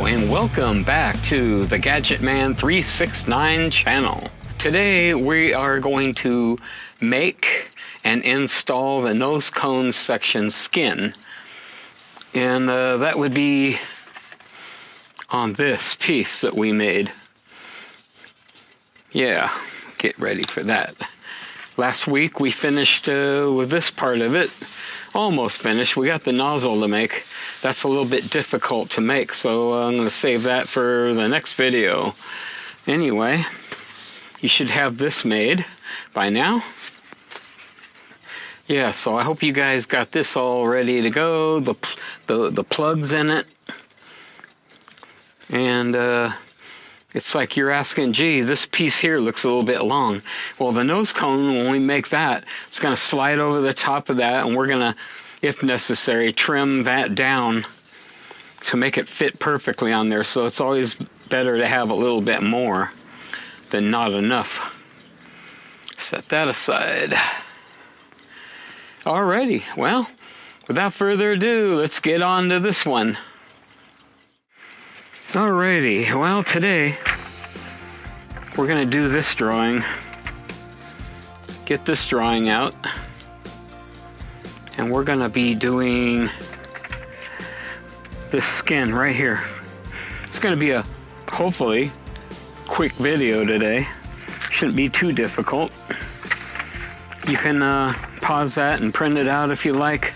Hello and welcome back to the Gadget Man 369 channel. Today we are going to make and install the nose cone section skin, and that would be on this piece that we made. Yeah, get ready for that. Last week we finished with this part of it. Almost finished. We got the nozzle to make. That's a little bit difficult to make, so I'm going to save that for the next video. Anyway, you should have this made by now. Yeah, so I hope you guys got this all ready to go. The plugs in it. And it's like you're asking, gee, this piece here looks a little bit long. Well, the nose cone, when we make that, it's going to slide over the top of that, and we're going to, if necessary, trim that down to make it fit perfectly on there. So it's always better to have a little bit more than not enough. Set that aside. Alrighty, well, without further ado, let's get on to this one. Alrighty, well, today we're going to do this drawing. Get this drawing out. And we're going to be doing this skin right here. It's going to be a, hopefully, quick video today. Shouldn't be too difficult. You can pause that and print it out if you like.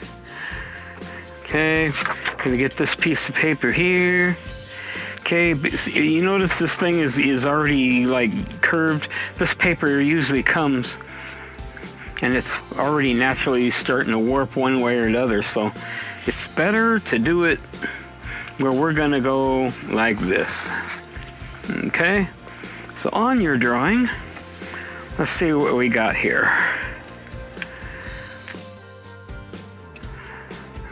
Okay, going to get this piece of paper here. Okay, you notice this thing is already like curved. This paper usually comes and it's already naturally starting to warp one way or the other, so it's better to do it where we're gonna go like this. Okay, so on your drawing, let's see what we got here.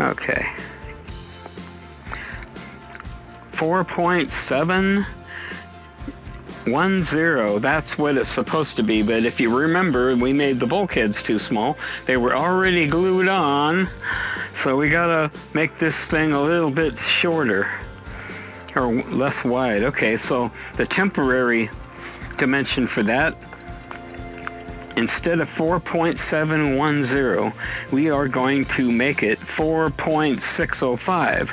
Okay. 4.710, that's what it's supposed to be, but if you remember, we made the bulkheads too small. They were already glued on, so we gotta make this thing a little bit shorter, or less wide. Okay, so the temporary dimension for that, instead of 4.710, we are going to make it 4.605.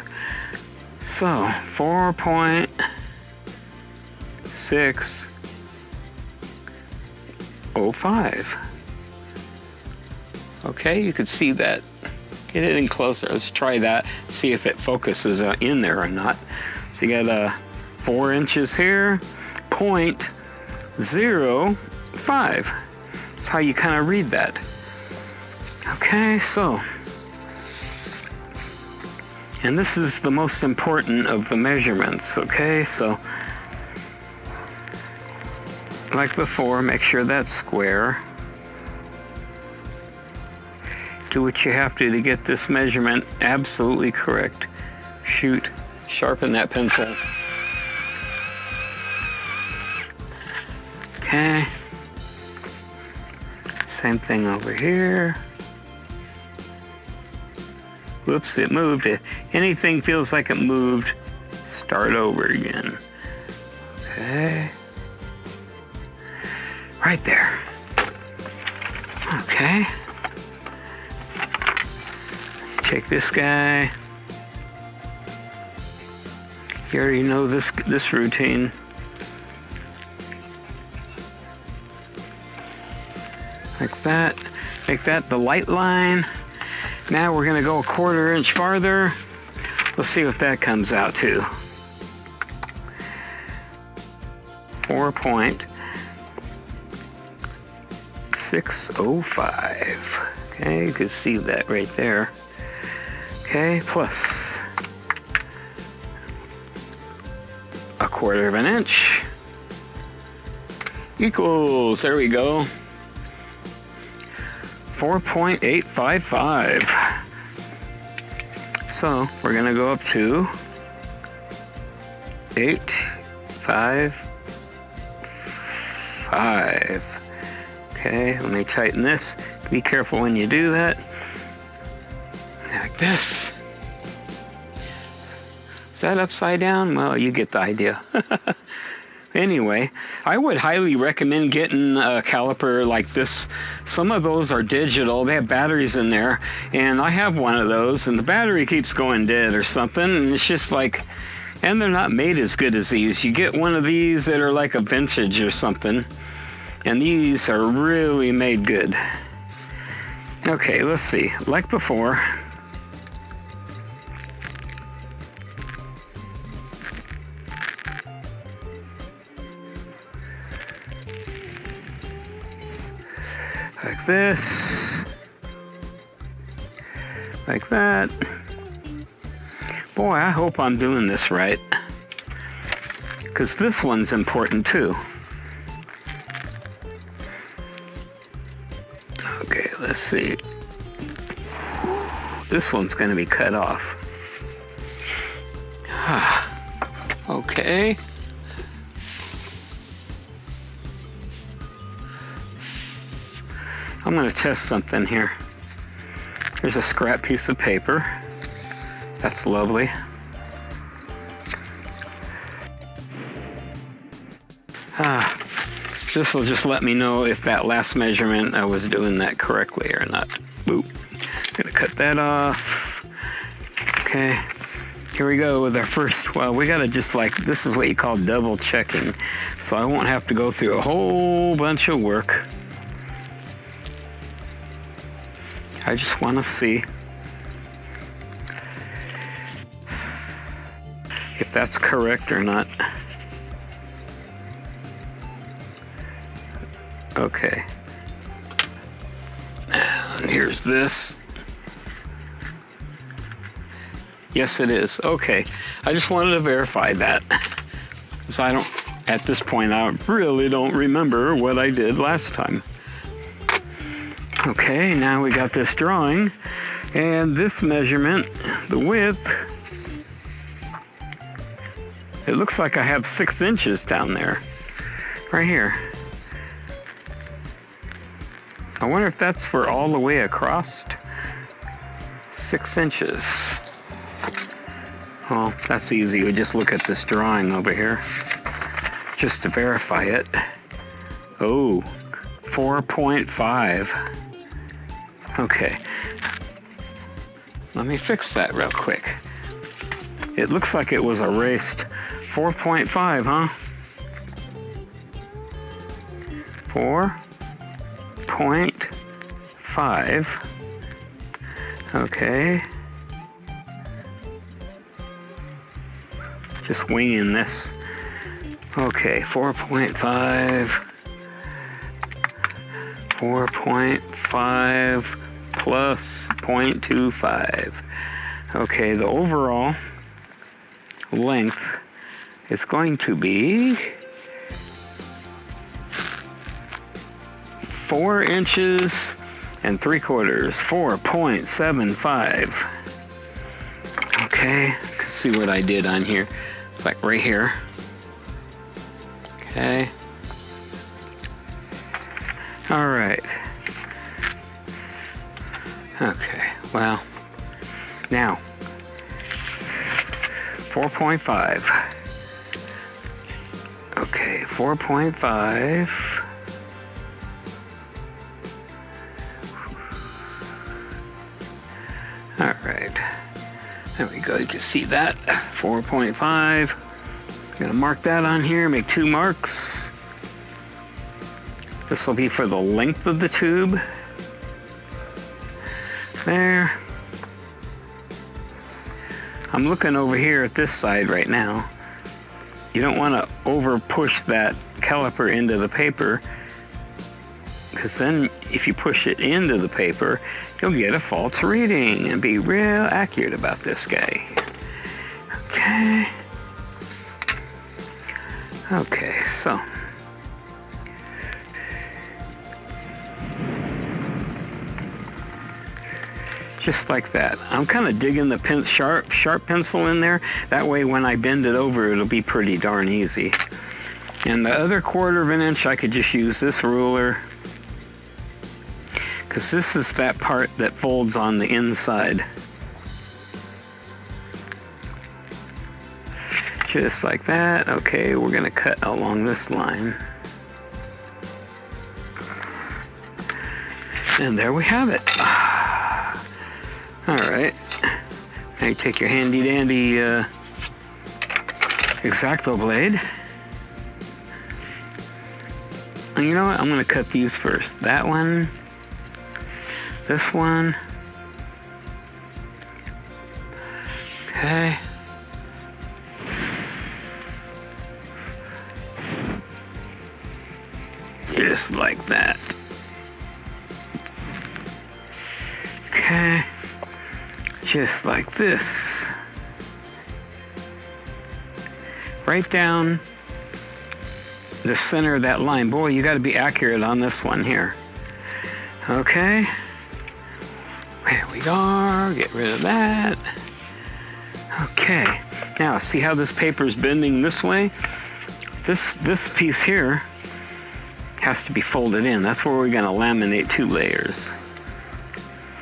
So, 4.605. Okay, you could see that. Get it in closer. Let's try that. See if it focuses in there or not. So you got 4 inches here, 0.05. That's how you kind of read that. Okay, so. And this is the most important of the measurements, okay? So, like before, make sure that's square. Do what you have to get this measurement absolutely correct. Shoot, sharpen that pencil. Okay. Same thing over here. Whoops, it moved. If anything feels like it moved, start over again. Okay. Right there. Okay. Take this guy. You already know this routine. Like that. Make that the light line. Now we're going to go a 1/4 inch farther. Let's see what that comes out to. 4.605. Okay, you can see that right there. Okay, plus 1/4 inch equals, there we go, 4.855. So we're going to go up to 855. Okay, let me tighten this. Be careful when you do that. Like this. that upside down? Well, you get the idea. Anyway, I would highly recommend getting a caliper like this. Some of those are digital. They have batteries in there, and I have one of those, and the battery keeps going dead or something, and it's just like, and they're not made as good as these. You get one of these that are like a vintage or something, and these are really made good. Okay, let's see. Like before, like this, like that. Boy, I hope I'm doing this right, because this one's important too. Okay, let's see. This one's going to be cut off. Okay. I'm going to test something here. Here's a scrap piece of paper. That's lovely. This will just let me know if that last measurement I was doing that correctly or not. Boop. Gonna cut that off. Okay. Here we go with our first, well, we gotta just like, this is what you call double checking. So I won't have to go through a whole bunch of work. I just want to see if that's correct or not. Okay. And here's this. Yes, it is. Okay. I just wanted to verify that. Because I don't, at this point, I really don't remember what I did last time. Okay, now we got this drawing, and this measurement, the width, it looks like I have 6 inches down there, right here. I wonder if that's for all the way across. 6 inches. Well, that's easy. We just look at this drawing over here, just to verify it. Oh, 4.5. Okay, let me fix that real quick. It looks like it was erased. 4.5, huh? 4.5. Okay. Just winging this. Okay, 4.5. 4.5 plus 0.25. Okay, the overall length is going to be 4 inches and 3/4, 4.75. Okay, let's see what I did on here. It's like right here. Okay. All right. Okay, well, now, 4.5. Okay, 4.5. All right, there we go, you can see that, 4.5. I'm gonna mark that on here, make 2 marks. This will be for the length of the tube. There. I'm looking over here at this side right now. You don't want to over push that caliper into the paper, because then if you push it into the paper, you'll get a false reading, and be real accurate about this guy. Okay. Okay, so just like that. I'm kind of digging the sharp pencil in there. That way when I bend it over, it'll be pretty darn easy. And the other 1/4 inch, I could just use this ruler, because this is that part that folds on the inside. Just like that. Okay, we're gonna cut along this line. And there we have it. All right. Now you take your handy dandy X-Acto blade. And you know what? I'm gonna cut these first. That one, this one. Okay. Just like that. Okay. Just like this. Right down the center of that line. Boy, you got to be accurate on this one here. Okay. There we are. Get rid of that. Okay. Now, see how this paper is bending this way? This piece here has to be folded in. That's where we're going to laminate 2 layers.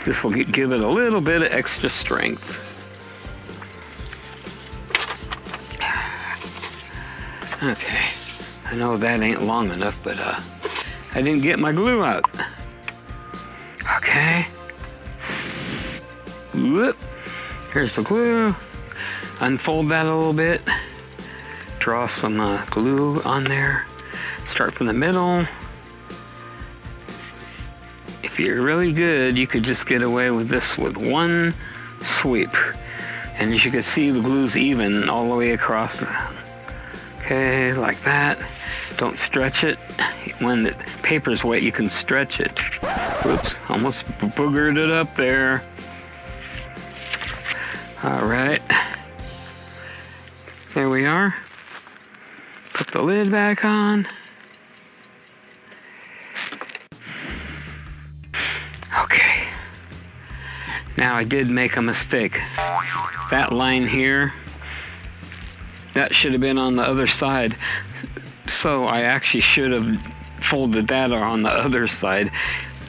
This will give it a little bit of extra strength. Okay. I know that ain't long enough, but I didn't get my glue out. Okay. Whoop. Here's the glue. Unfold that a little bit. Draw some glue on there. Start from the middle. If you're really good, you could just get away with this with one sweep. And as you can see, the glue's even all the way across. Okay, like that. Don't stretch it. When the paper's wet, you can stretch it. Whoops, almost boogered it up there. All right. There we are. Put the lid back on. Okay. Now I did make a mistake. That line here, that should have been on the other side. So I actually should have folded that on the other side.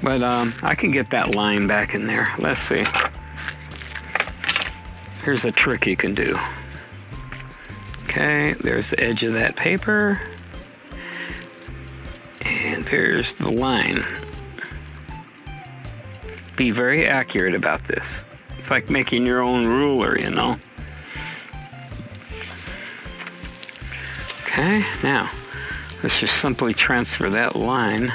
But I can get that line back in there. Let's see. Here's a trick you can do. Okay, there's the edge of that paper. And there's the line. Be very accurate about this. It's like making your own ruler, you know. Okay, now let's just simply transfer that line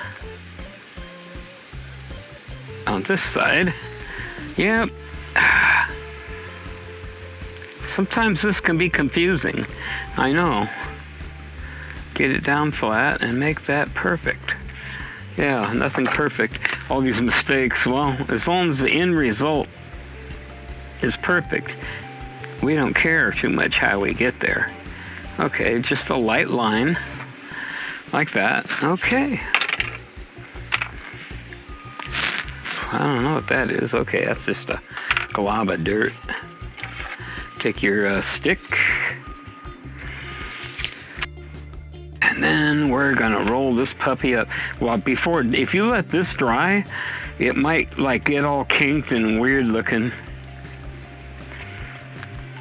on this side. Yep. Sometimes this can be confusing. I know. Get it down flat and make that perfect. Yeah, nothing perfect. All these mistakes, well, as long as the end result is perfect, we don't care too much how we get there. Okay, just a light line, like that. Okay. I don't know what that is. Okay, that's just a glob of dirt. Take your stick. And then we're gonna roll this puppy up. Well, if you let this dry, it might like get all kinked and weird looking.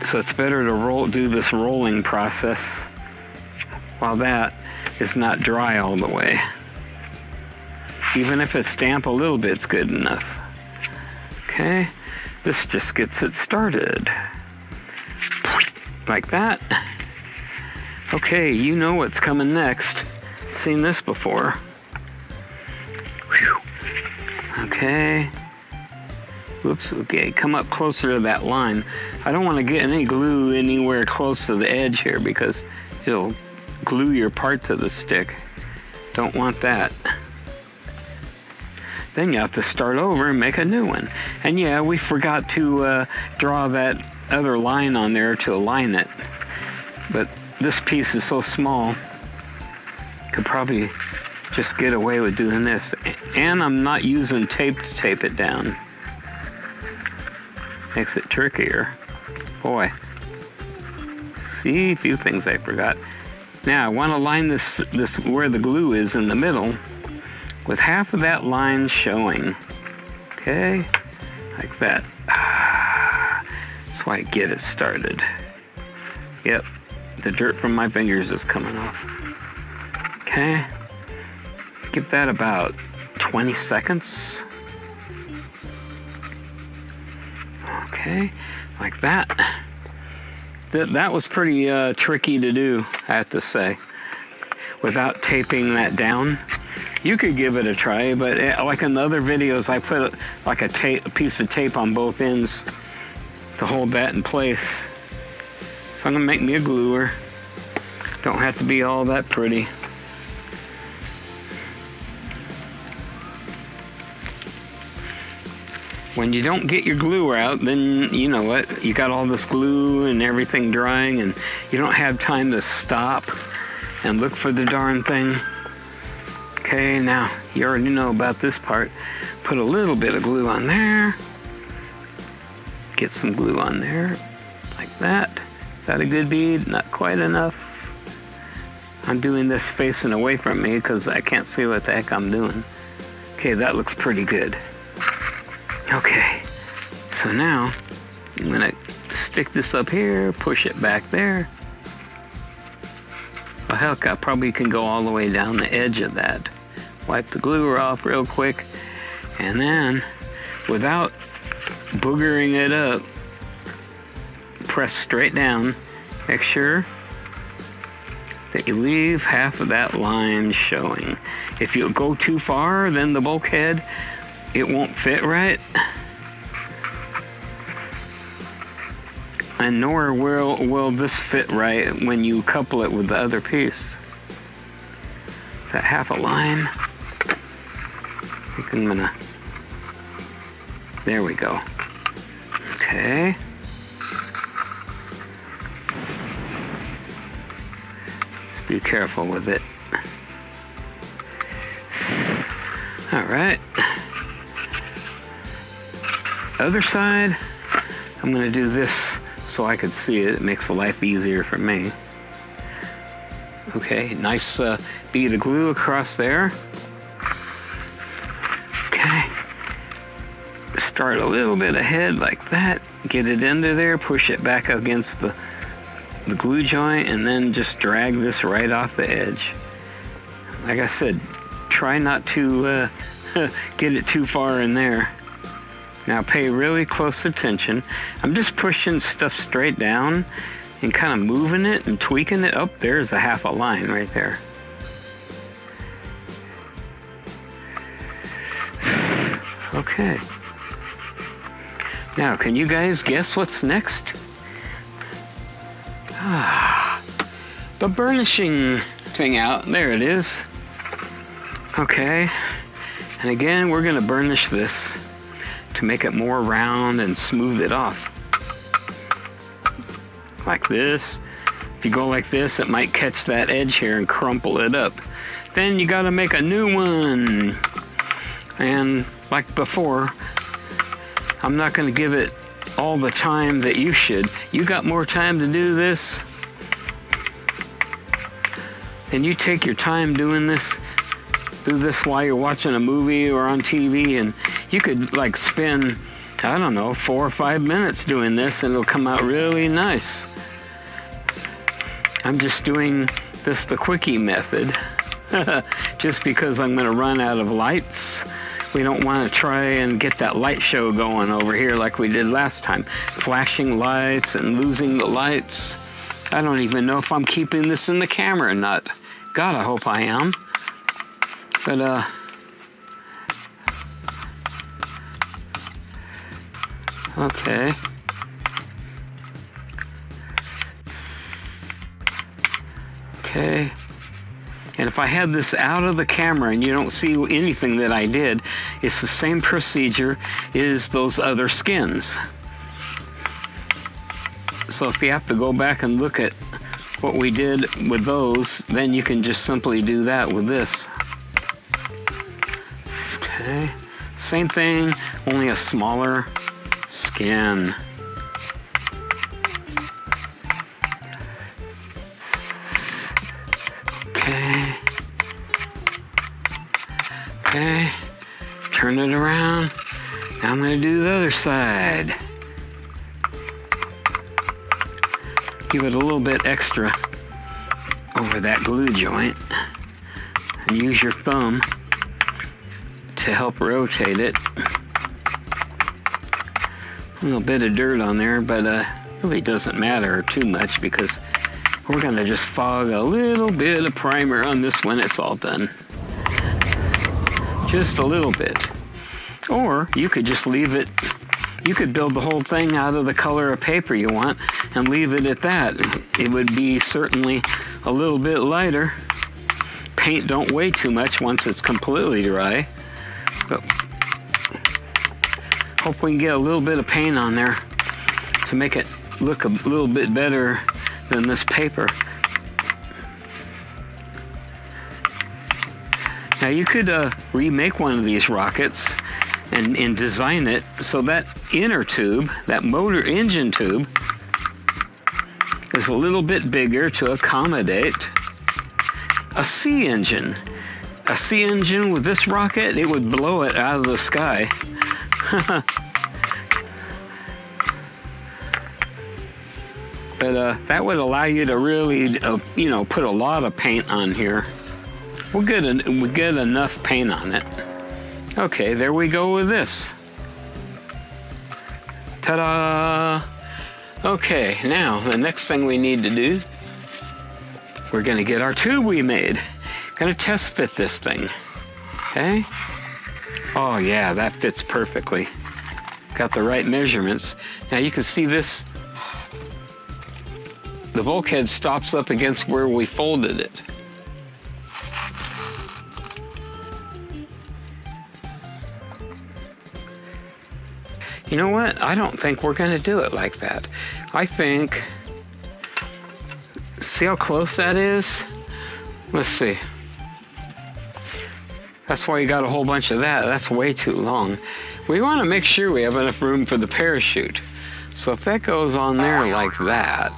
So it's better to do this rolling process while that is not dry all the way. Even if it's damp a little bit, it's good enough. Okay, this just gets it started. Like that. Okay, you know what's coming next. Seen this before. Whew. Okay. Whoops, okay, come up closer to that line. I don't want to get any glue anywhere close to the edge here because it'll glue your part to the stick. Don't want that. Then you have to start over and make a new one. And yeah, we forgot to draw that other line on there to align it. But this piece is so small, could probably just get away with doing this. And I'm not using tape to tape it down. Makes it trickier. Boy. See, a few things I forgot. Now I want to line this where the glue is in the middle with half of that line showing. Okay, like that. That's why I get it started. Yep, the dirt from my fingers is coming off. Okay. Give that about 20 seconds. Okay, like that. That was pretty tricky to do, I have to say, without taping that down. You could give it a try, but like in the other videos, I put like a piece of tape on both ends to hold that in place. So I'm gonna make me a gluer. Don't have to be all that pretty. When you don't get your glue out, then you know what, you got all this glue and everything drying, and you don't have time to stop and look for the darn thing. Okay, now you already know about this part. Put a little bit of glue on there. Get some glue on there, like that. Is that a good bead? Not quite enough. I'm doing this facing away from me because I can't see what the heck I'm doing. Okay, that looks pretty good. Okay, so now I'm gonna stick this up here, push it back there. Well, heck, I probably can go all the way down the edge of that. Wipe the glue off real quick, and then, without boogering it up, press straight down. Make sure that you leave half of that line showing. If you go too far, then the bulkhead, it won't fit right, and nor will this fit right when you couple it with the other piece. Is that half a line? I think I'm gonna, there we go. Okay. Just be careful with it. All right. Other side, I'm gonna do this so I could see it. It makes life easier for me. Okay, nice bead of glue across there. Okay, start a little bit ahead like that. Get it into there, push it back against the glue joint, and then just drag this right off the edge. Like I said, try not to get it too far in there. Now pay really close attention. I'm just pushing stuff straight down and kind of moving it and tweaking it. Oh, there's a half a line right there. Okay. Now, can you guys guess what's next? The burnishing thing out. There it is. Okay. And again, we're gonna burnish this to make it more round and smooth it off. Like this. If you go like this, it might catch that edge here and crumple it up. Then you gotta make a new one. And like before, I'm not gonna give it all the time that you should. You got more time to do this, and you take your time doing this. Do this while you're watching a movie or on TV, and you could like spend, I don't know, 4 or 5 minutes doing this, and it'll come out really nice. I'm just doing this the quickie method, just because I'm gonna run out of lights. We don't want to try and get that light show going over here like we did last time. Flashing lights and losing the lights. I don't even know if I'm keeping this in the camera or not. God, I hope I am. But, okay. Okay. And if I had this out of the camera and you don't see anything that I did, it's the same procedure as those other skins. So if you have to go back and look at what we did with those, then you can just simply do that with this. Okay, same thing, only a smaller skin. Okay, turn it around. Now I'm going to do the other side. Give it a little bit extra over that glue joint and use your thumb to help rotate it. A little bit of dirt on there, but really doesn't matter too much because we're going to just fog a little bit of primer on this when it's all done. Just a little bit. Or you could just leave it, you could build the whole thing out of the color of paper you want and leave it at that. It would be certainly a little bit lighter. Paint don't weigh too much once it's completely dry. But hope we can get a little bit of paint on there to make it look a little bit better than this paper. Now you could remake one of these rockets and design it so that inner tube, that motor engine tube, is a little bit bigger to accommodate a sea engine. A sea engine with this rocket, it would blow it out of the sky. But that would allow you to really, you know, put a lot of paint on here. We'll get enough paint on it. Okay, there we go with this. Ta-da! Okay, now the next thing we need to do, we're gonna get our tube we made. Gonna test fit this thing, okay? Oh yeah, that fits perfectly. Got the right measurements. Now you can see this, the bulkhead stops up against where we folded it. You know what? I don't think we're gonna do it like that. I think, see how close that is? Let's see. That's why you got a whole bunch of that. That's way too long. We want to make sure we have enough room for the parachute. So if that goes on there like that.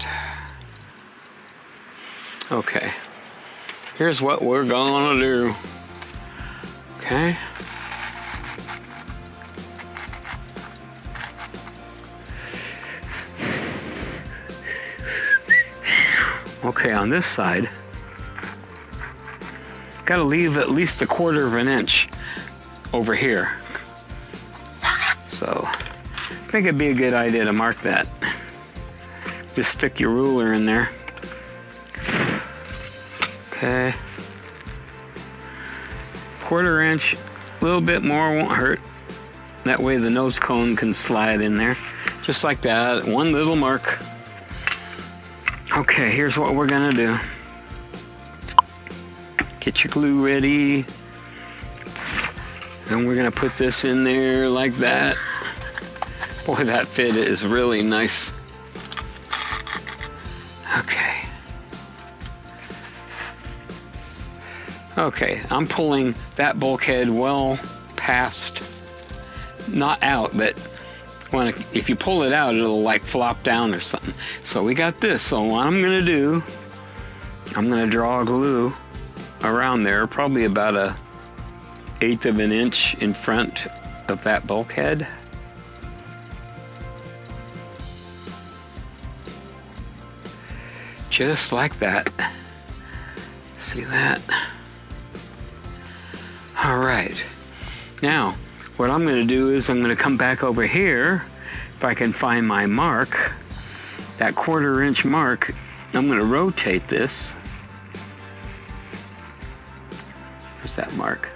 Okay. Here's what we're gonna do. Okay. Okay, on this side, got to leave at least 1/4 of an inch over here. So I think it'd be a good idea to mark that. Just stick your ruler in there. Okay. 1/4 inch, a little bit more won't hurt. That way the nose cone can slide in there. Just like that, one little mark. Okay, here's what we're gonna do. Get your glue ready. And we're gonna put this in there like that. Boy, that fit is really nice. Okay. Okay, I'm pulling that bulkhead well past, not out, but if you pull it out, it'll like flop down or something. So we got this. So what I'm gonna do, I'm gonna draw glue around there, probably about 1/8 of an inch in front of that bulkhead. Just like that. See that? All right. Now, what I'm going to do is I'm going to come back over here, if I can find my mark, that 1/4 inch mark. I'm going to rotate this. Where's that mark?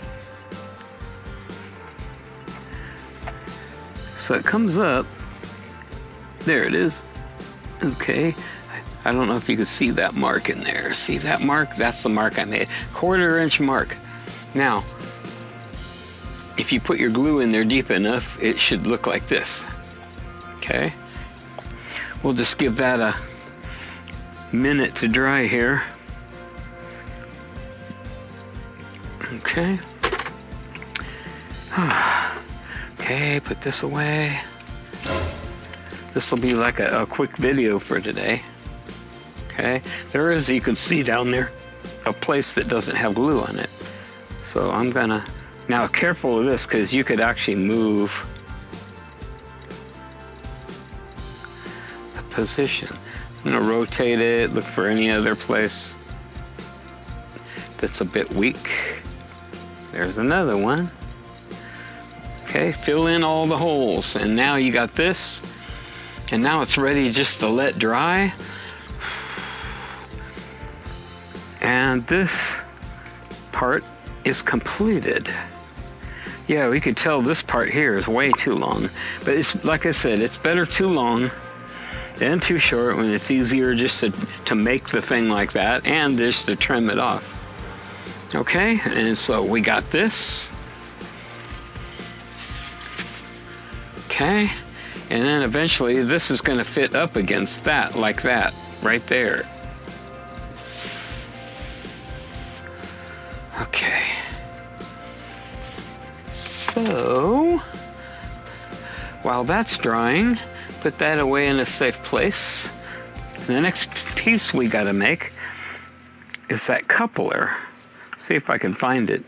So it comes up. There it is. Okay. I don't know if you can see that mark in there. See that mark? That's the mark I made. 1/4 inch mark. Now, if you put your glue in there deep enough, it should look like this. Okay? We'll just give that a minute to dry here. Okay. Okay, put this away. This will be like a quick video for today. Okay, there is, you can see down there, a place that doesn't have glue on it. So I'm gonna, now careful of this because you could actually move the position. I'm gonna rotate it, look for any other place that's a bit weak. There's another one. Okay, fill in all the holes, and now you got this, and now it's ready just to let dry. And this part is completed. Yeah, we could tell this part here is way too long, but it's like I said, it's better too long than too short, when it's easier just to make the thing like that and just to trim it off. Okay, and so we got this. Okay, and then eventually this is going to fit up against that, like that, right there. Okay. So, while that's drying, put that away in a safe place. The next piece we got to make is that coupler. See if I can find it.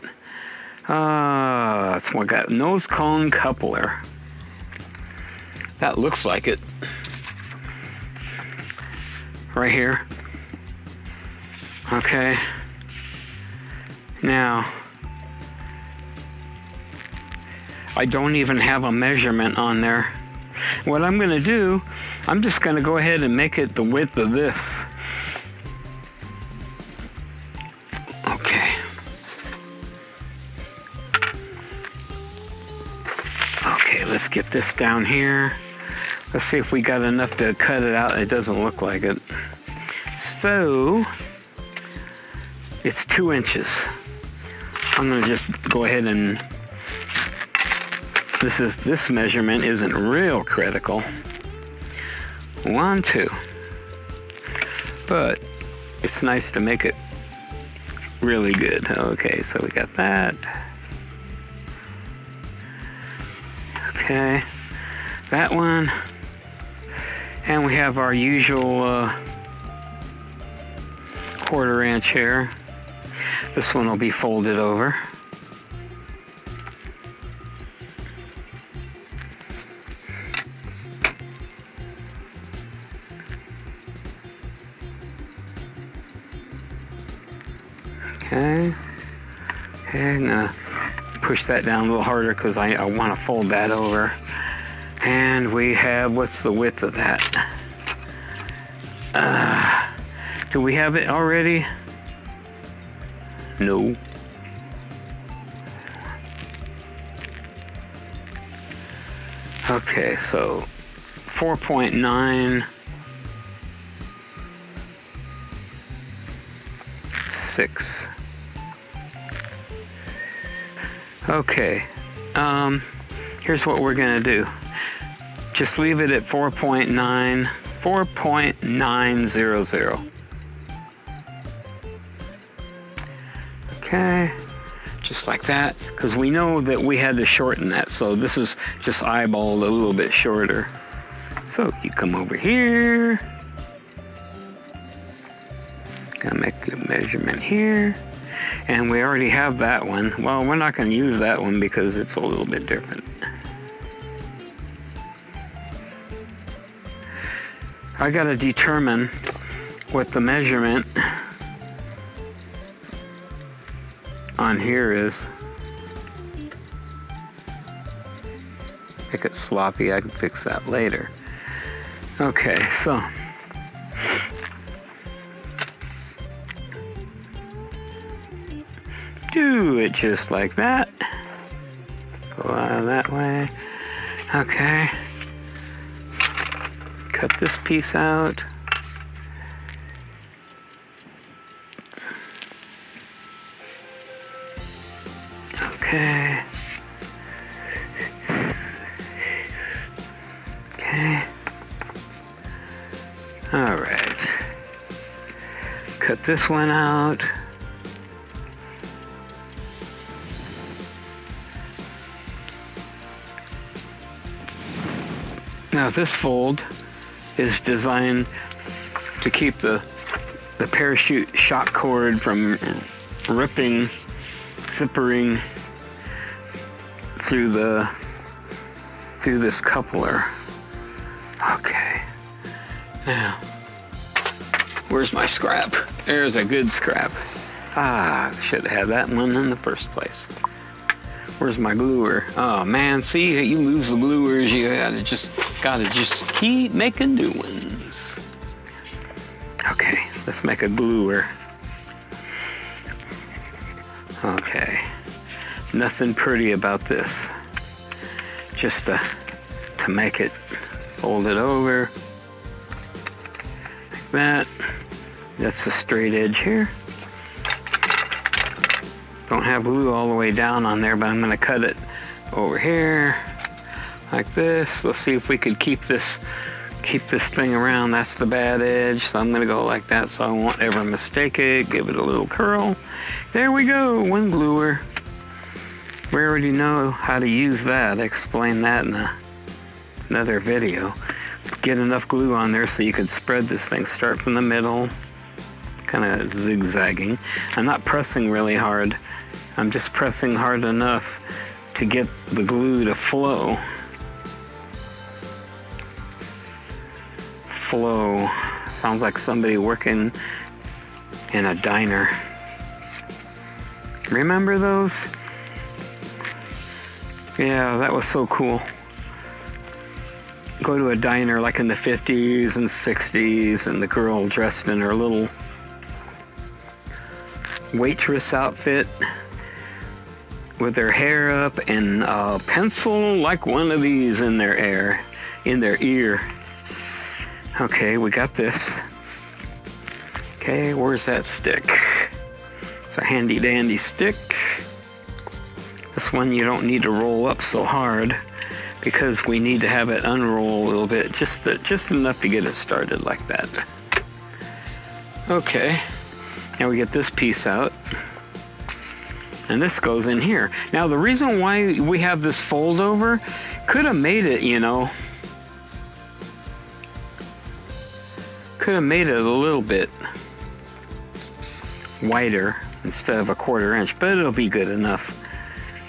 So we got nose cone coupler. That looks like it. Right here. Okay. Now, I don't even have a measurement on there. What I'm going to do, I'm just going to go ahead and make it the width of this. Okay. Okay, let's get this down here. Let's see if we got enough to cut it out. It doesn't look like it. So, it's 2 inches. I'm going to just go ahead and this measurement isn't real critical. 1, 2. But it's nice to make it really good. Okay, so we got that. Okay, that one. And we have our usual 1/4 inch here. This one will be folded over. Okay. Okay, I'm gonna push that down a little harder because I want to fold that over. And we have, what's the width of that? Do we have it already? No. Okay, so 4.96. Okay, here's what we're gonna do. Just leave it at 4.900. Okay, just like that, because we know that we had to shorten that, so this is just eyeballed a little bit shorter. So you come over here, gonna make a measurement here, and we already have that one. Well, we're not gonna use that one because it's a little bit different. I gotta determine what the measurement on here is. Make it sloppy, I can fix that later. Okay, so do it just like that. Go out that way. Okay. Cut this piece out. Okay. Okay. All right. Cut this one out. Now this fold is designed to keep the parachute shock cord from ripping, zippering through this coupler. Okay. Now, where's my scrap? There's a good scrap. Ah, should have had that one in the first place. Where's my gluer? Oh man, see, you lose the gluers, you gotta just keep making new ones. Okay, let's make a gluer. Okay, nothing pretty about this. Just to make it, fold it over, like that. That's a straight edge here. Don't have glue all the way down on there, but I'm gonna cut it over here, like this. Let's see if we could keep this thing around. That's the bad edge, so I'm gonna go like that so I won't ever mistake it. Give it a little curl. There we go, one gluer. We already know how to use that. I explained that in another video. Get enough glue on there so you can spread this thing. Start from the middle, kind of zigzagging. I'm not pressing really hard. I'm just pressing hard enough to get the glue to flow. Flow. Sounds like somebody working in a diner. Remember those? Yeah, that was so cool. Go to a diner like in the 50s and 60s, and the girl dressed in her little waitress outfit with their hair up and a pencil like one of these in their ear. Okay, we got this. Okay, where's that stick? It's a handy dandy stick. This one you don't need to roll up so hard because we need to have it unroll a little bit, just enough to get it started like that. Okay, now we get this piece out, and this goes in here. Now the reason why we have this fold over, could have made it, could have made it a little bit wider instead of a 1/4 inch, but it'll be good enough.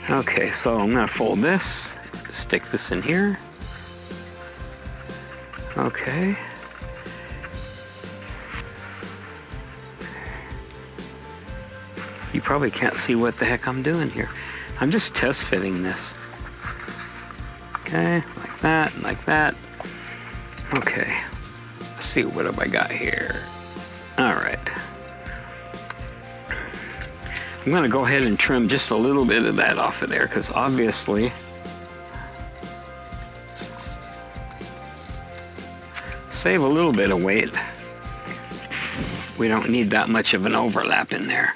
Okay, so I'm gonna fold this, stick this in here. Okay. You probably can't see what the heck I'm doing here. I'm just test fitting this. Okay, like that, and like that. Okay, let's see, what have I got here? All right. I'm gonna go ahead and trim just a little bit of that off of there, because obviously save a little bit of weight. We don't need that much of an overlap in there.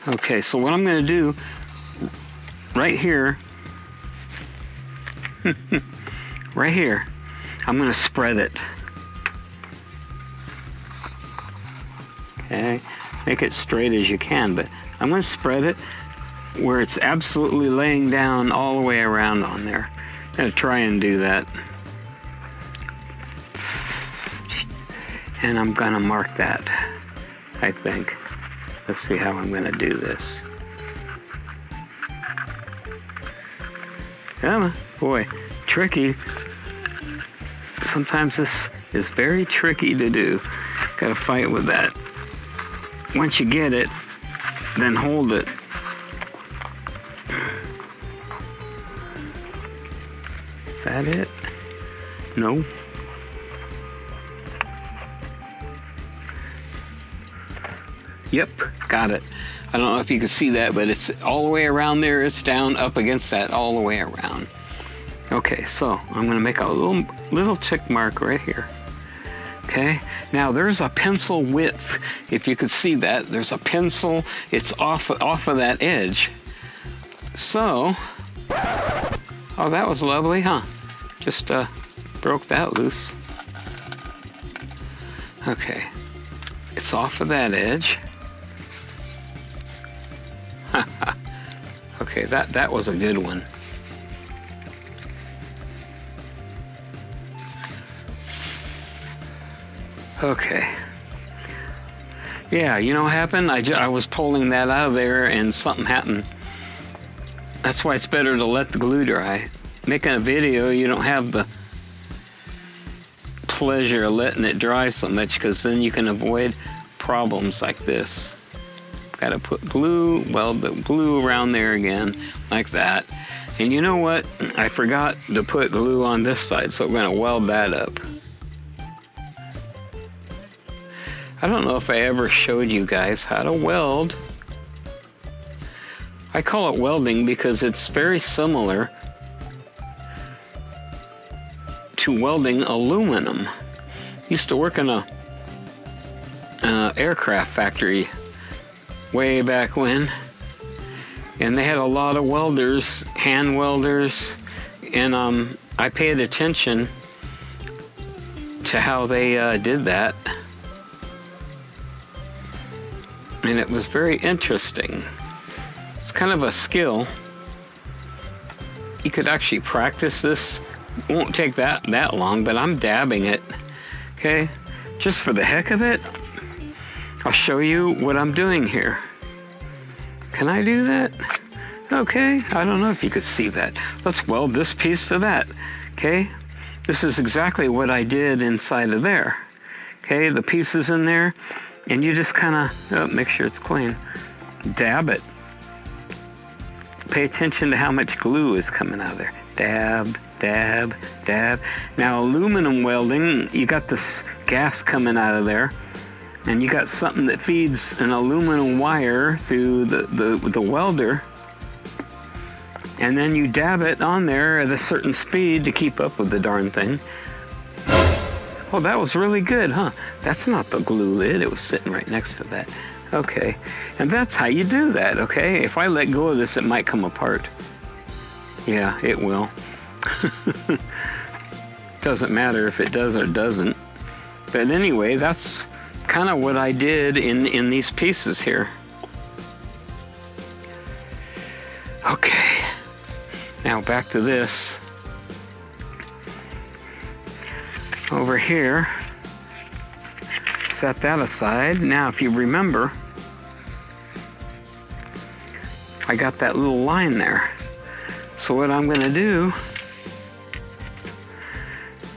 Okay, so what I'm gonna do right here, right here, I'm gonna spread it. Okay, make it straight as you can, but I'm going to spread it where it's absolutely laying down all the way around on there. I'm going to try and do that. And I'm going to mark that, I think. Let's see how I'm going to do this. Yeah, boy, tricky. Sometimes this is very tricky to do. Got to fight with that. Once you get it, then hold it. Is that it? No. Yep, got it. I don't know if you can see that, but it's all the way around there. It's down up against that all the way around. Okay, so I'm gonna make a little tick mark right here. Okay, now there's a pencil width. If you could see that, there's a pencil. It's off of that edge. So, oh, that was lovely, huh? Just broke that loose. Okay, it's off of that edge. Okay, that was a good one. Okay. Yeah, you know what happened? I was pulling that out of there and something happened. That's why it's better to let the glue dry. Making a video, you don't have the pleasure of letting it dry so much, because then you can avoid problems like this. Got to put glue, weld the glue around there again, like that. And you know what? I forgot to put glue on this side, so we're going to weld that up. I don't know if I ever showed you guys how to weld. I call it welding because it's very similar to welding aluminum. Used to work in a aircraft factory way back when, and they had a lot of welders, hand welders, and I paid attention to how they did that, and it was very interesting. It's kind of a skill. You could actually practice this. It won't take that long, but I'm dabbing it, okay? Just for the heck of it, I'll show you what I'm doing here. Can I do that? Okay, I don't know if you could see that. Let's weld this piece to that, okay? This is exactly what I did inside of there. Okay, the pieces in there, and you just kind of, make sure it's clean, dab it. Pay attention to how much glue is coming out of there. Dab, dab, dab. Now aluminum welding, you got this gas coming out of there, and you got something that feeds an aluminum wire through the welder, and then you dab it on there at a certain speed to keep up with the darn thing. Oh, that was really good, huh? That's not the glue lid, it was sitting right next to that. Okay, and that's how you do that, okay? If I let go of this, it might come apart. Yeah, it will. Doesn't matter if it does or doesn't. But anyway, that's kind of what I did in these pieces here. Okay, now back to this. Over here, set that aside. Now, if you remember, I got that little line there. So what I'm going to do,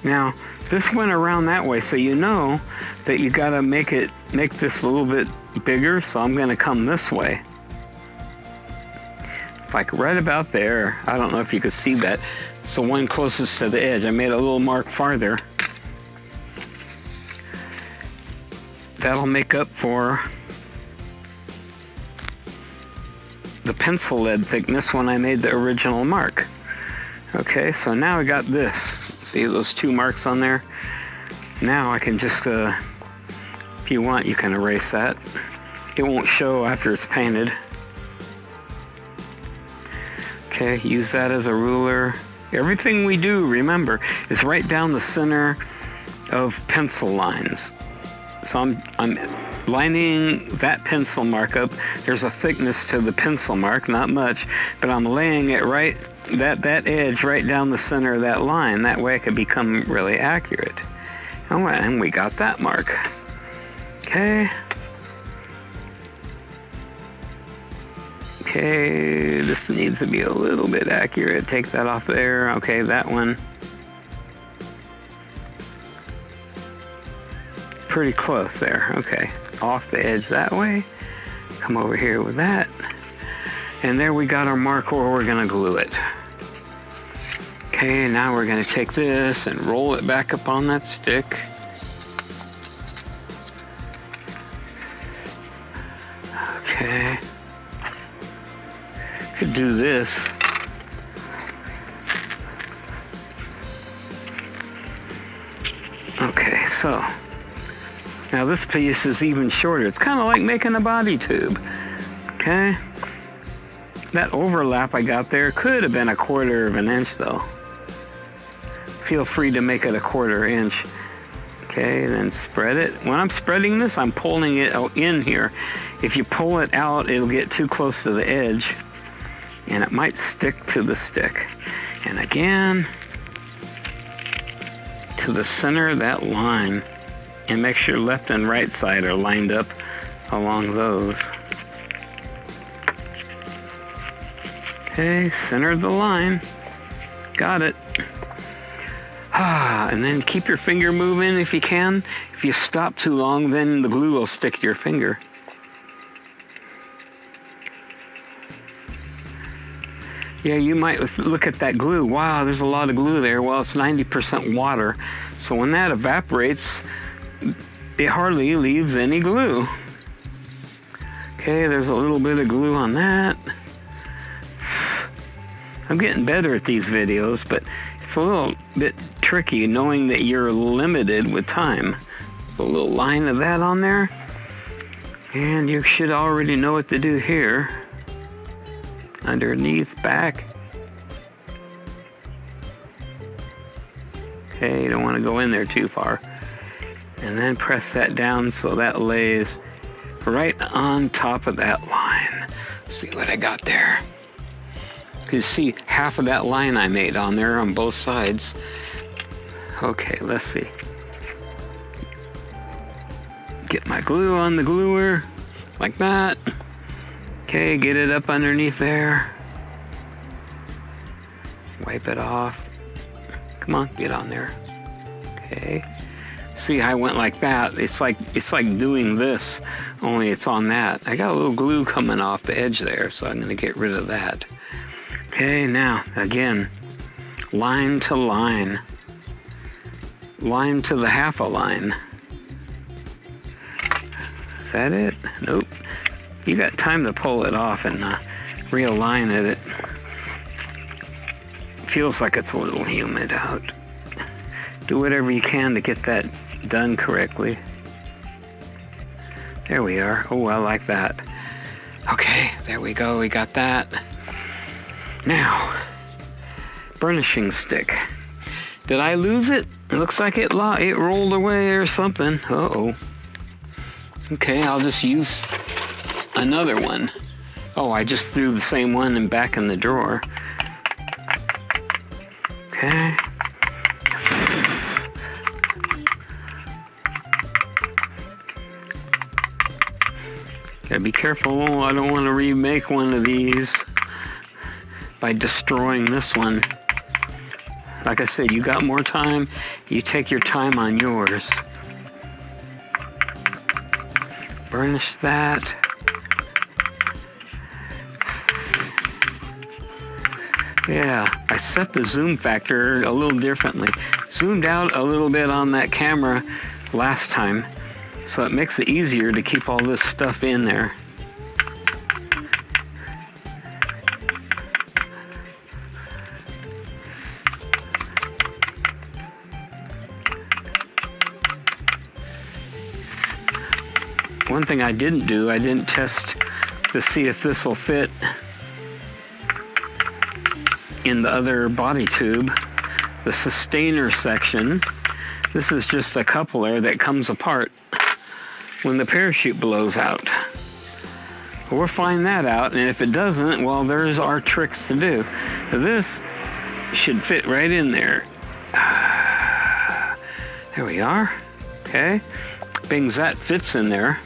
now this went around that way, so you know that you got to make this a little bit bigger. So I'm going to come this way, like right about there. I don't know if you could see that. It's the one closest to the edge. I made a little mark farther. That'll make up for the pencil lead thickness when I made the original mark. Okay, so now I got this. See those two marks on there? Now I can just, if you want, you can erase that. It won't show after it's painted. Okay, use that as a ruler. Everything we do, remember, is right down the center of pencil lines. So I'm lining that pencil mark up. There's a thickness to the pencil mark, not much, but I'm laying it right, that edge right down the center of that line. That way it could become really accurate. And we got that mark. Okay. Okay, this needs to be a little bit accurate. Take that off there. Okay, that one. Pretty close there. Okay, off the edge that way. Come over here with that. And there we got our mark where we're gonna glue it. Okay, now we're gonna take this and roll it back up on that stick. Okay. Could do this. Okay, so now this piece is even shorter. It's kind of like making a body tube. Okay. That overlap I got there could have been 1/4 of an inch though. Feel free to make it 1/4 inch. Okay, then spread it. When I'm spreading this, I'm pulling it in here. If you pull it out, it'll get too close to the edge and it might stick to the stick. And again, to the center of that line, and make sure left and right side are lined up along those. Okay, center of the line. Got it. And then keep your finger moving if you can. If you stop too long, then the glue will stick to your finger. Yeah, you might look at that glue. Wow, there's a lot of glue there. Well, it's 90% water. So when that evaporates, it hardly leaves any glue. Okay, there's a little bit of glue on that. I'm getting better at these videos, but it's a little bit tricky knowing that you're limited with time. A little line of that on there. And you should already know what to do here. Underneath, back. Okay, you don't want to go in there too far. And then press that down so that lays right on top of that line. Let's see what I got there. You can see half of that line I made on there on both sides. Okay, let's see. Get my glue on the gluer, like that. Okay, get it up underneath there. Wipe it off. Come on, get on there. Okay. See how I went like that? It's like doing this, only it's on that. I got a little glue coming off the edge there, so I'm gonna get rid of that. Okay, now, again, line to line. Line to the half a line. Is that it? Nope. You got time to pull it off and realign it. It feels like it's a little humid out. Do whatever you can to get that done correctly. There we are. Oh, I like that. Okay, there we go. We got that. Now, burnishing stick. Did I lose it? It looks like it rolled away or something. Uh-oh. Okay, I'll just use another one. Oh, I just threw the same one and back in the drawer. Okay. Gotta be careful. I don't want to remake one of these by destroying this one. Like I said, you got more time. You take your time on yours. Burnish that. Yeah, I set the zoom factor a little differently. Zoomed out a little bit on that camera last time, so it makes it easier to keep all this stuff in there. One thing I didn't do, I didn't test to see if this will fit in the other body tube. The sustainer section, this is just a coupler that comes apart when the parachute blows out. We'll find that out, and if it doesn't, well, there's our tricks to do. This should fit right in there. There we are. Okay, bings, that fits in there.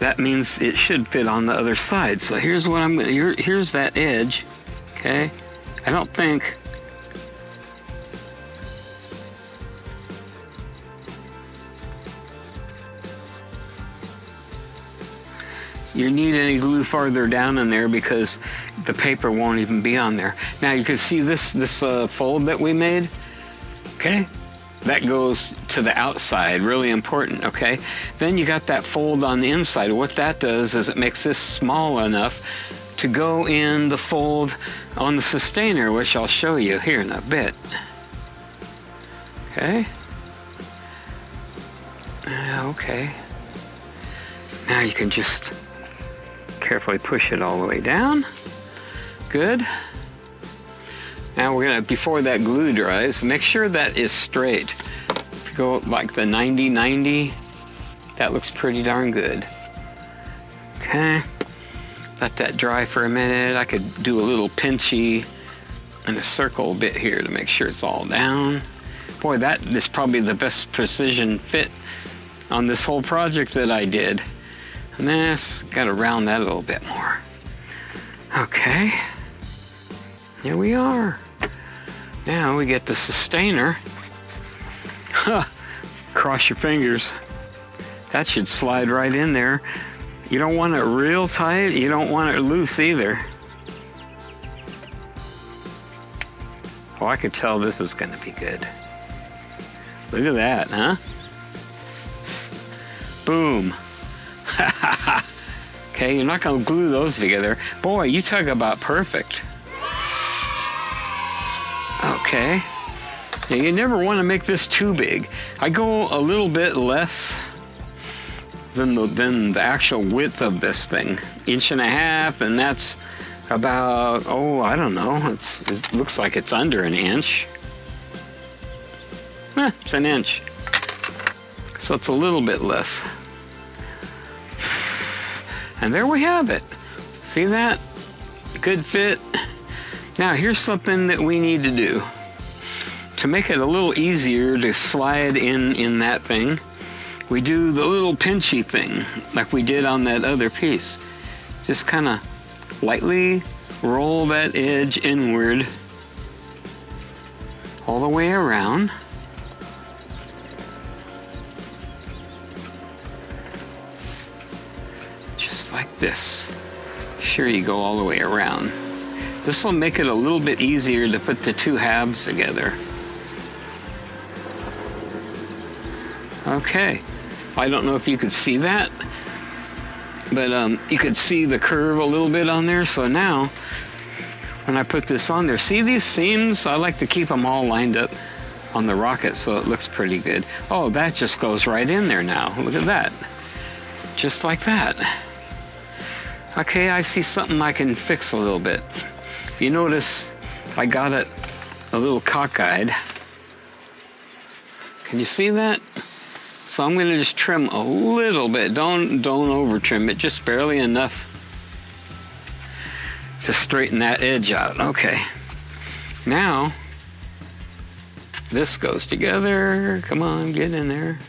That means it should fit on the other side. So here's what I'm gonna, here's that edge, okay? I don't think, you need any glue farther down in there because the paper won't even be on there. Now you can see this fold that we made, okay? That goes to the outside, really important, okay? Then you got that fold on the inside. What that does is it makes this small enough to go in the fold on the sustainer, which I'll show you here in a bit. Okay? Okay. Now you can just carefully push it all the way down. Good. Now we're gonna, before that glue dries, make sure that is straight. If you go like the 90-90, that looks pretty darn good. Okay, let that dry for a minute. I could do a little pinchy and a circle bit here to make sure it's all down. Boy, that is probably the best precision fit on this whole project that I did. And then gotta round that a little bit more. Okay. Here we are. Now we get the sustainer. Cross your fingers. That should slide right in there. You don't want it real tight. You don't want it loose either. Oh, I could tell this is going to be good. Look at that, huh? Boom. Okay, you're not going to glue those together. Boy, you talk about perfect. Okay. Now, you never want to make this too big. I go a little bit less than the actual width of this thing. 1.5 inches, and that's about, oh, I don't know. It looks like it's under 1 inch. It's 1 inch. So it's a little bit less. And there we have it. See that? Good fit. Now here's something that we need to do. To make it a little easier to slide in that thing, we do the little pinchy thing like we did on that other piece. Just kind of lightly roll that edge inward all the way around. Just like this. Sure, you go all the way around. This will make it a little bit easier to put the two halves together. Okay, I don't know if you could see that, but you could see the curve a little bit on there. So now, when I put this on there, see these seams? I like to keep them all lined up on the rocket so it looks pretty good. Oh, that just goes right in there now. Look at that. Just like that. Okay, I see something I can fix a little bit. You notice I got it a little cockeyed. Can you see that? So I'm going to just trim a little bit. Don't over trim it, just barely enough to straighten that edge out. Okay. Now this goes together. Come on, get in there.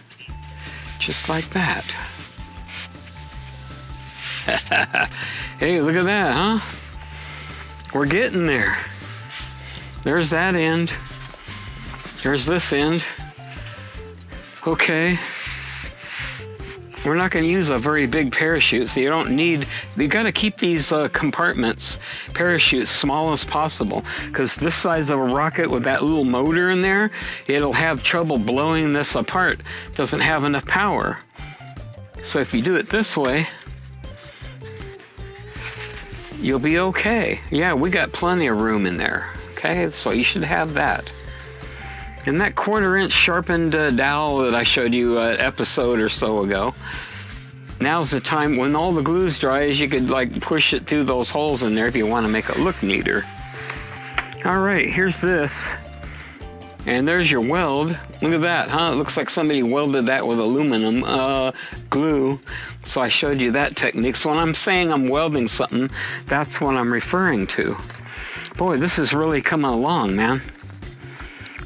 Just like that. Hey, look at that, huh? We're getting there. There's that end. There's this end. Okay. We're not going to use a very big parachute, so you don't need, you got to keep these compartments, parachutes, small as possible, because this size of a rocket with that little motor in there, it'll have trouble blowing this apart. It doesn't have enough power. So if you do it this way, you'll be okay. Yeah, we got plenty of room in there. Okay, so you should have that. And that 1/4 inch sharpened dowel that I showed you an episode or so ago, now's the time when all the glue's dry, is you could like push it through those holes in there if you want to make it look neater. All right, here's this. And there's your weld. Look at that, huh? It looks like somebody welded that with aluminum glue. So I showed you that technique. So when I'm saying I'm welding something, that's what I'm referring to. Boy, this is really coming along, man.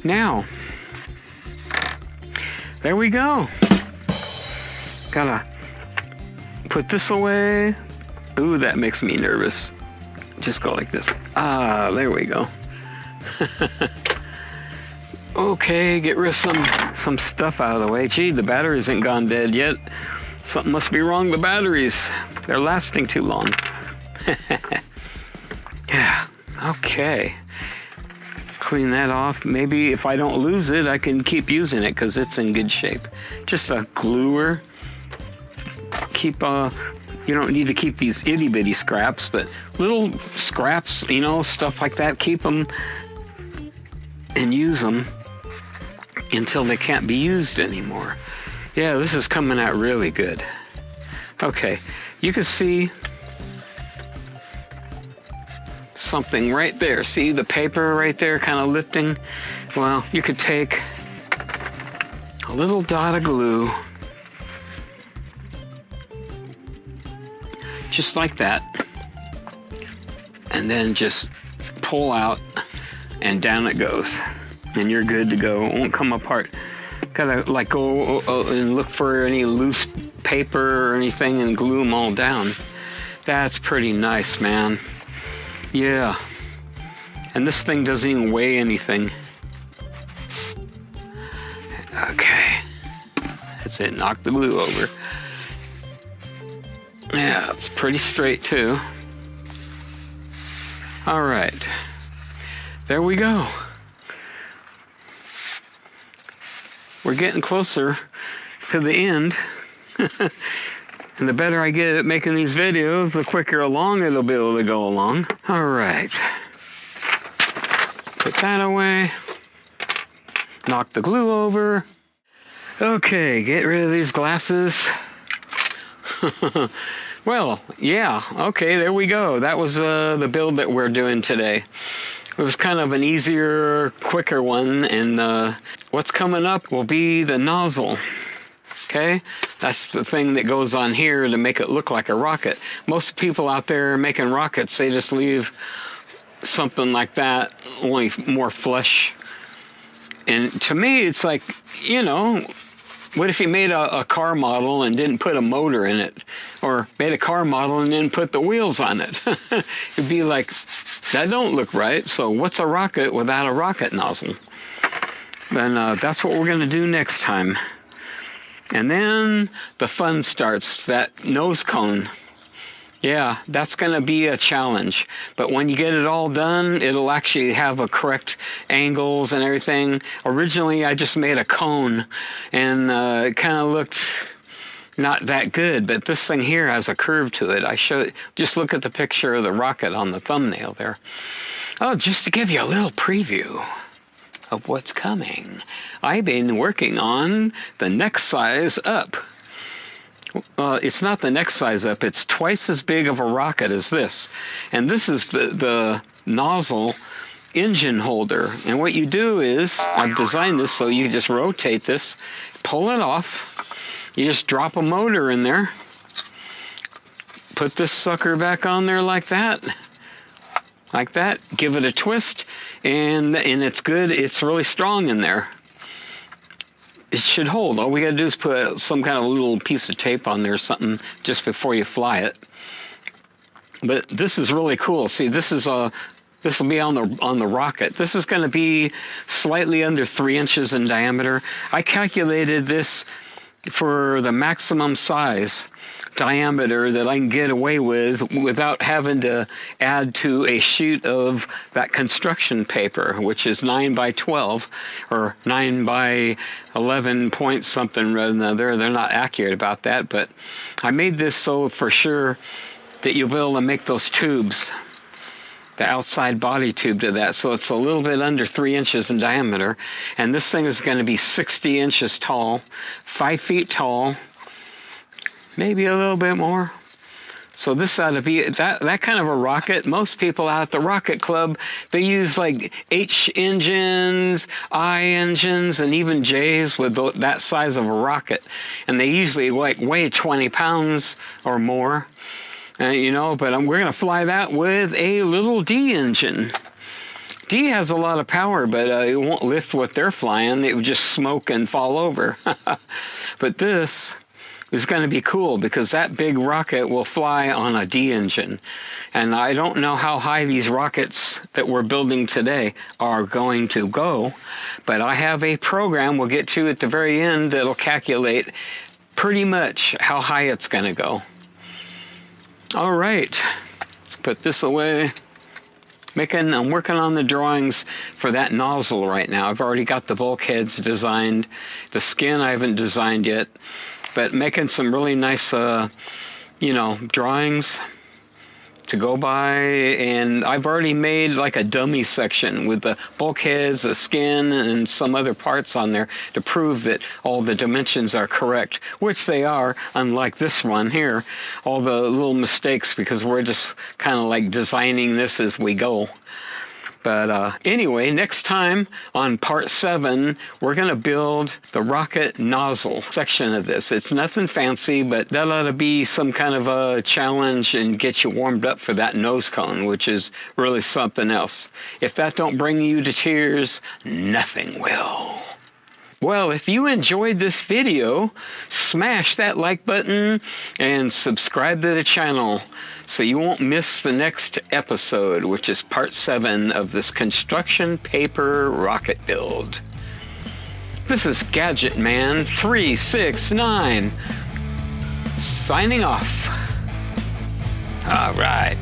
Now, there we go. Gotta put this away. Ooh, that makes me nervous. Just go like this. Ah, there we go. Okay, get rid of some stuff out of the way. Gee, the battery isn't gone dead yet. Something must be wrong with the batteries. They're lasting too long. Yeah, okay. Clean that off. Maybe if I don't lose it, I can keep using it because it's in good shape. Just a gluer. Keep, you don't need to keep these itty bitty scraps, but little scraps, you know, stuff like that, keep them and use them until they can't be used anymore. Yeah, this is coming out really good. Okay, you can see something right there. See the paper right there kind of lifting? Well, you could take a little dot of glue, just like that, and then just pull out and down it goes. And you're good to go. It won't come apart. Gotta like go and look for any loose paper or anything and glue them all down. That's pretty nice, man. Yeah. And this thing doesn't even weigh anything. Okay. That's it, knock the glue over. Yeah, it's pretty straight too. All right, there we go. We're getting closer to the end. And the better I get at making these videos, the quicker along it'll be able to go along. All right. Put that away. Knock the glue over. Okay, get rid of these glasses. Well, yeah, okay, there we go. That was the build that we're doing today. It was kind of an easier, quicker one, and what's coming up will be the nozzle. Okay, that's the thing that goes on here to make it look like a rocket. Most people out there making rockets, they just leave something like that, only more flush. And to me, it's like, you know, what if you made a car model and didn't put a motor in it? Or made a car model and didn't put the wheels on it? It'd be like, that don't look right. So what's a rocket without a rocket nozzle? And that's what we're going to do next time. And then the fun starts, that nose cone. Yeah, that's going to be a challenge. But when you get it all done, it'll actually have a correct angles and everything. Originally, I just made a cone, and it kind of looked not that good. But this thing here has a curve to it. I showed. Just look at the picture of the rocket on the thumbnail there. Oh, just to give you a little preview of what's coming. I've been working on the next size up. It's not the next size up, it's twice as big of a rocket as this. And this is the nozzle engine holder. And what you do is, I've designed this so you just rotate this, pull it off, you just drop a motor in there, put this sucker back on there like that, give it a twist, and it's good, it's really strong in there. It should hold. All we gotta do is put some kind of little piece of tape on there or something just before you fly it. But this is really cool. See, this will be on the rocket. This is gonna be slightly under 3 inches in diameter. I calculated this for the maximum size diameter that I can get away with without having to add to a sheet of that construction paper, which is 9 by 12 or 9 by 11 point something or another. They're not accurate about that, but I made this so for sure that you'll be able to make those tubes, the outside body tube to that. So it's a little bit under 3 inches in diameter. And this thing is going to be 60 inches tall, 5 feet tall, maybe a little bit more. So this ought to be that kind of a rocket. Most people out at the rocket club, they use like H engines, I engines, and even J's with that size of a rocket. And they usually like weigh 20 pounds or more. You know, but we're going to fly that with a little D engine. D has a lot of power, but it won't lift what they're flying. It would just smoke and fall over. But this is going to be cool because that big rocket will fly on a D engine. And I don't know how high these rockets that we're building today are going to go, but I have a program we'll get to at the very end that'll calculate pretty much how high it's going to go. All right, let's put this away. I'm working on the drawings for that nozzle right now. I've already got the bulkheads designed. The skin I haven't designed yet, but making some really nice, you know, drawings to go by. And I've already made like a dummy section with the bulkheads, the skin, and some other parts on there to prove that all the dimensions are correct, which they are, unlike this one here. All the little mistakes, because we're just kind of like designing this as we go. But anyway, next time on part 7, we're going to build the rocket nozzle section of this. It's nothing fancy, but that ought to be some kind of a challenge and get you warmed up for that nose cone, which is really something else. If that don't bring you to tears, nothing will. Well, if you enjoyed this video, smash that like button and subscribe to the channel so you won't miss the next episode, which is part 7 of this construction paper rocket build. This is Gadget Man 369 signing off. All right.